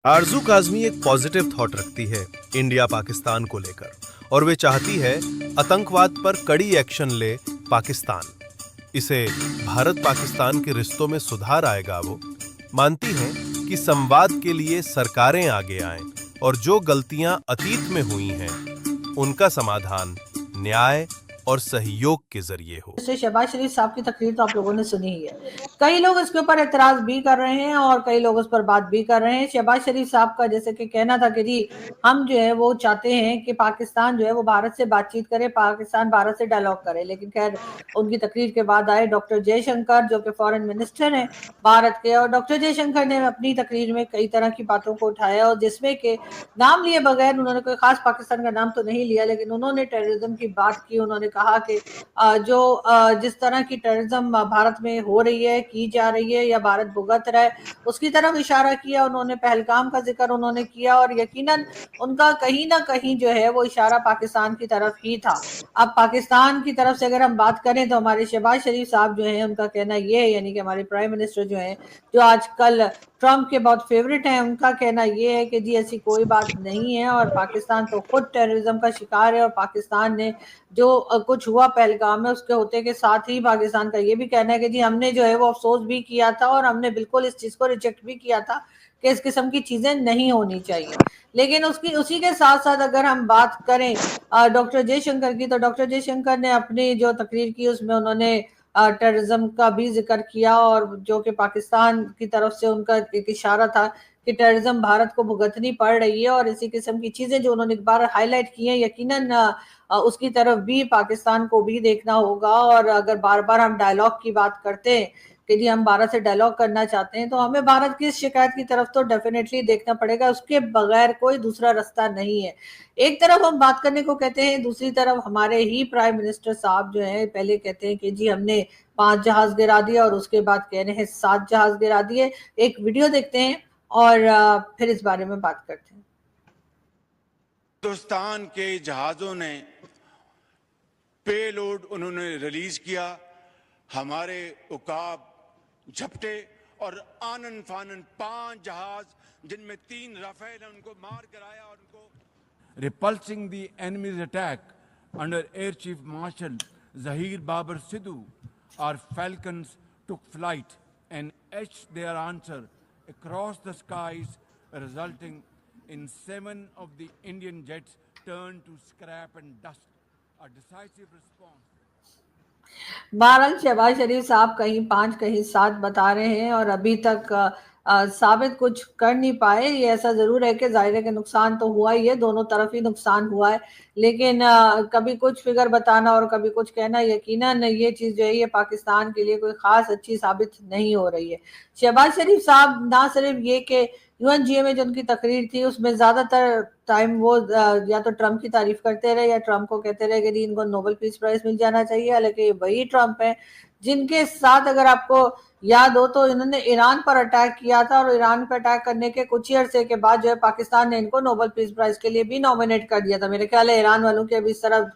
आरजू काज़मी एक positive thought रखती है इंडिया पाकिस्तान को लेकर, और वे चाहती है आतंकवाद पर कड़ी एक्शन ले पाकिस्तान। इसे भारत पाकिस्तान के रिश्तों में सुधार आएगा। वो मानती हैं कि संवाद के लिए सरकारें आगे आएं और जो गलतियां अतीत में हुई हैं उनका समाधान न्याय और सहयोग के जरिए हो। जैसे शहबाज शरीफ साहब की तकरीर तो आप लोगों ने सुनी ही है, कई लोग इसके ऊपर एतराज भी कर रहे हैं और कई लोग उस पर बात भी कर रहे हैं। शहबाज शरीफ साहब का जैसे कि कहना था कि जी हम जो है वो चाहते हैं कि पाकिस्तान जो है वो भारत से बातचीत करे, पाकिस्तान भारत से डायलॉग करे, लेकिन खैर उनकी तकरीर के बाद आए डॉक्टर जयशंकर जो कि फॉरेन मिनिस्टर हैं भारत के, और डॉक्टर जयशंकर ने अपनी तकरीर में कई तरह की बातों को उठाया और जिसमें कि नाम लिए बगैर, उन्होंने कोई खास पाकिस्तान का नाम तो नहीं लिया, लेकिन उन्होंने टेररिज्म की बात की। उन्होंने कहा कि जिस तरह की टेररिज्म भारत में हो रही है, की जा रही है या भारत भुगत रहा है, उसकी तरफ इशारा किया। उन्होंने पहलगाम का जिक्र उन्होंने किया और यकीनन उनका कहीं ना कहीं जो है वो इशारा पाकिस्तान की तरफ ही था। अब पाकिस्तान की तरफ से अगर हम बात करें तो हमारे शहबाज शरीफ साहब जो है उनका कहना ये है, यानी कि हमारे प्राइम मिनिस्टर जो है जो आजकल ट्रंप के बहुत फेवरेट हैं, उनका कहना ये है कि जी ऐसी कोई बात नहीं है और पाकिस्तान तो खुद टेररिज्म का शिकार है और पाकिस्तान ने जो कुछ हुआ पहलगाम में उसके होते के साथ ही पाकिस्तान का ये भी कहना है कि जी हमने जो है वो अफसोस भी किया था और हमने बिल्कुल इस चीज को रिजेक्ट भी किया था कि इस किस्म की चीजें नहीं होनी चाहिए। लेकिन उसी के साथ साथ अगर हम बात करें डॉक्टर जयशंकर की, तो डॉक्टर जयशंकर ने अपनी जो तकरीर की उसमें उन्होंने टेररिज्म का भी जिक्र किया और जो कि पाकिस्तान की तरफ से उनका एक इशारा था कि टेररिज्म भारत को भुगतनी पड़ रही है और इसी किस्म की चीजें जो उन्होंने एक बार हाईलाइट की हैं, यकीनन उसकी तरफ भी पाकिस्तान को भी देखना होगा। और अगर बार बार हम डायलॉग की बात करते हैं कि जी हम भारत से डायलॉग करना चाहते हैं, तो हमें भारत की इस शिकायत की तरफ तो डेफिनेटली देखना पड़ेगा, उसके बगैर कोई दूसरा रास्ता नहीं है। एक तरफ हम बात करने को कहते हैं, दूसरी तरफ हमारे ही प्राइम मिनिस्टर साहब जो है पहले कहते हैं कि जी हमने 5 जहाज गिरा दिए और उसके बाद कह रहे हैं 7 जहाज गिरा दिए। एक वीडियो देखते हैं और फिर इस बारे में बात करते हैं। हिंदुस्तान के जहाजों ने पेलोड उन्होंने रिलीज किया, हमारे उकाब झपटे और आनन फानन 5 जहाज जिनमें 3 राफेल उनको मार गिराया और उनको repulsing the enemy's attack under Air Chief Marshal Zahir Babar Sidhu, our Falcons took flight and etched their answer across the skies, resulting in 7 of the Indian jets turned to scrap and dust. A decisive response. बहरहाल शहबाज शरीफ साहब कहीं 5 कहीं 7 बता रहे हैं और अभी तक साबित कुछ कर नहीं पाए। ये ऐसा जरूर है कि जाहिर है कि नुकसान तो हुआ ही है, दोनों तरफ ही नुकसान हुआ है, लेकिन कभी कुछ फिगर बताना और कभी कुछ कहना, यकीनन ये चीज जो है ये पाकिस्तान के लिए कोई खास अच्छी साबित नहीं हो रही है। शहबाज शरीफ साहब ना सिर्फ ये कि यूएनजीए में जो उनकी तकरीर थी उसमें ज्यादातर टाइम वो या तो ट्रंप की तारीफ करते रहे या ट्रंप को कहते रहे कि इनको नोबेल पीस प्राइज मिल जाना चाहिए, हालांकि वही ट्रंप है जिनके साथ अगर आपको याद हो तो इन्होंने ईरान पर अटैक किया था और ईरान पर अटैक करने के कुछ ही अरसे के बाद जो है पाकिस्तान ने इनको नोबेल पीस प्राइज के लिए भी नॉमिनेट कर दिया था। मेरे ख्याल है ईरान वालों की अभी इस तरफ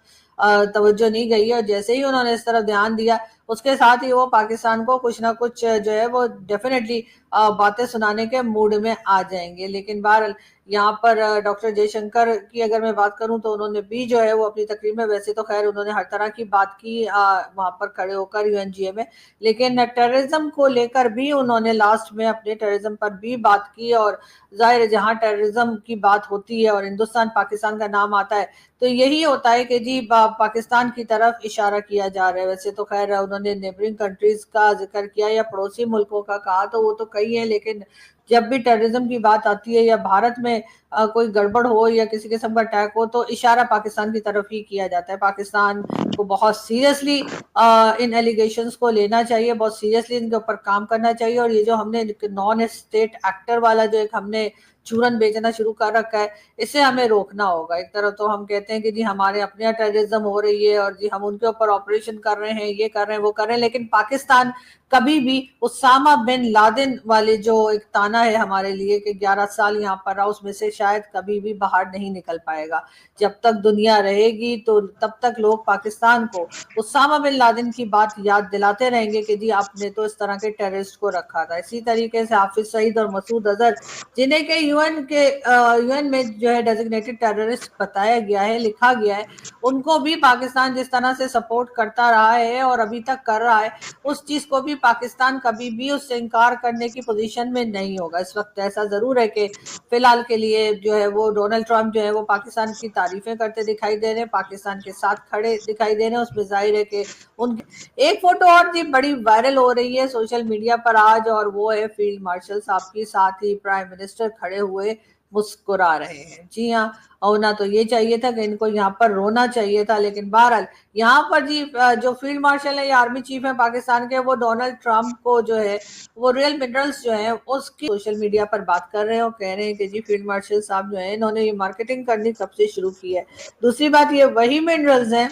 तवज्जो नहीं गई है और जैसे ही उन्होंने इस तरफ ध्यान दिया उसके साथ ही वो पाकिस्तान को कुछ ना कुछ जो है वो डेफिनेटली बातें सुनाने के मूड में आ जाएंगे। लेकिन बहरहाल यहाँ पर डॉक्टर जयशंकर की अगर मैं बात करूं तो उन्होंने भी जो है वो अपनी तकरीर में, वैसे तो खैर उन्होंने हर तरह की बात की वहां पर खड़े होकर यूएनजीए में, लेकिन टेररिज्म को लेकर भी उन्होंने लास्ट में अपने टेररिज्म पर भी बात की। और जाहिर है जहां टेररिज्म की बात होती है और हिंदुस्तान पाकिस्तान का नाम आता है तो यही होता है कि जी पाकिस्तान की तरफ इशारा किया जा रहा है। वैसे तो खैर उन्होंने नेबरिंग कंट्रीज का जिक्र किया या पड़ोसी मुल्कों का कहा तो वो तो कई है, लेकिन जब भी टेररिज्म की बात आती है या भारत में कोई गड़बड़ हो या किसी किस्म का अटैक हो तो इशारा पाकिस्तान की तरफ ही किया जाता है। पाकिस्तान को बहुत सीरियसली इन एलिगेशंस को लेना चाहिए, बहुत सीरियसली इनके ऊपर काम करना चाहिए। और ये जो हमने नॉन स्टेट एक्टर वाला जो एक हमने चूरन बेचना शुरू कर रखा है, इसे हमें रोकना होगा। एक तरफ तो हम कहते हैं कि जी हमारे अपने यहाँ टेररिज्म हो रही है और जी हम उनके ऊपर ऑपरेशन कर रहे हैं, ये कर रहे हैं, वो कर रहे हैं, लेकिन पाकिस्तान कभी भी उसामा बिन लादेन वाले जो एक ताना ڈرانا ہے ہمارے لیے کہ 11 سال یہاں پر رہا، اس میں سے شاید کبھی بھی باہر نہیں نکل پائے گا. جب تک دنیا رہے گی تو تب تک لوگ پاکستان کو اسامہ بن لادن کی بات یاد دلاتے رہیں گے کہ جی آپ نے تو اس طرح کے ٹیررسٹ کو رکھا تھا. اسی طریقے سے حافظ سعید اور مسعود اظہر جنہیں کہ یو این میں جو ہے ڈیزگنیٹڈ ٹیررسٹ بتایا گیا ہے، لکھا گیا ہے، ان کو بھی پاکستان جس طرح سے سپورٹ کرتا رہا ہے اور ابھی تک کر رہا ہے، اس چیز کو بھی پاکستان کبھی بھی اس سے انکار کرنے کی پوزیشن میں نہیں ہوگا. اس وقت ایسا ضرور ہے کہ فی الحال کے لیے جو ہے وہ ڈونلڈ ٹرمپ جو ہے وہ پاکستان کی تعریفیں کرتے دکھائی دے رہے ہیں، پاکستان کے ساتھ کھڑے دکھائی دے رہے ہیں. اس میں ظاہر ہے کہ ان ایک فوٹو اور جی بڑی وائرل ہو رہی ہے سوشل میڈیا پر آج، اور وہ ہے فیلڈ مارشل صاحب کی، ساتھ ہی پرائم منسٹر کھڑے ہوئے مسکرا رہے ہیں. جی ہاں، ہونا تو یہ چاہیے تھا کہ ان کو یہاں پر رونا چاہیے تھا، لیکن بہرحال یہاں پر جی جو فیلڈ مارشل ہے یا آرمی چیف ہیں پاکستان کے، وہ ڈونلڈ ٹرمپ کو جو ہے وہ ریئل منرلز جو ہیں اس کی سوشل میڈیا پر بات کر رہے ہیں اور کہہ رہے ہیں کہ جی فیلڈ مارشل صاحب جو ہیں انہوں نے یہ مارکیٹنگ کرنی کب سے شروع کی ہے. دوسری بات یہ وہی منرلز ہیں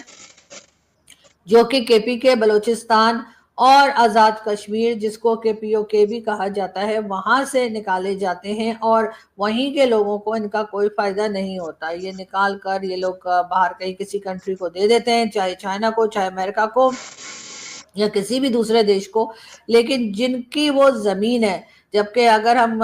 جو کہ کے پی کے بلوچستان اور آزاد کشمیر، جس کو کے پی او کے بھی کہا جاتا ہے، وہاں سے نکالے جاتے ہیں اور وہیں کے لوگوں کو ان کا کوئی فائدہ نہیں ہوتا. یہ نکال کر یہ لوگ باہر کہیں کسی کنٹری کو دے دیتے ہیں، چاہے چائنا کو، چاہے امریکہ کو یا کسی بھی دوسرے دیش کو، لیکن جن کی وہ زمین ہے. جبکہ اگر ہم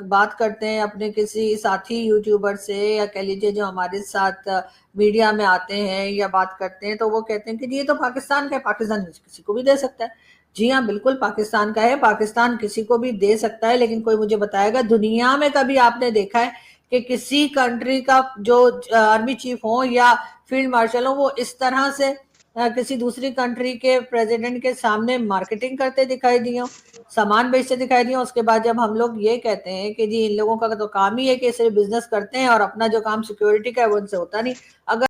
بات کرتے ہیں اپنے کسی ساتھی یوٹیوبر سے یا کہہ لیجیے جو ہمارے ساتھ میڈیا میں آتے ہیں یا بات کرتے ہیں، تو وہ کہتے ہیں کہ یہ تو پاکستان کا ہے، پاکستان کسی کو بھی دے سکتا ہے. جی ہاں، بالکل پاکستان کا ہے، پاکستان کسی کو بھی دے سکتا ہے، لیکن کوئی مجھے بتائے گا دنیا میں کبھی آپ نے دیکھا ہے کہ کسی کنٹری کا جو آرمی چیف ہوں یا فیلڈ مارشل ہوں وہ اس طرح سے کسی دوسری کنٹری کے پریزیڈنٹ کے سامنے مارکیٹنگ کرتے دکھائی دی ہوں، سامان بیچتے دکھائی دی ہوں؟ اس کے بعد جب ہم لوگ یہ کہتے ہیں کہ جی ان لوگوں کا تو کام ہی ہے کہ صرف بزنس کرتے ہیں اور اپنا جو کام سیکیورٹی کا ہے وہ ان سے ہوتا نہیں. اگر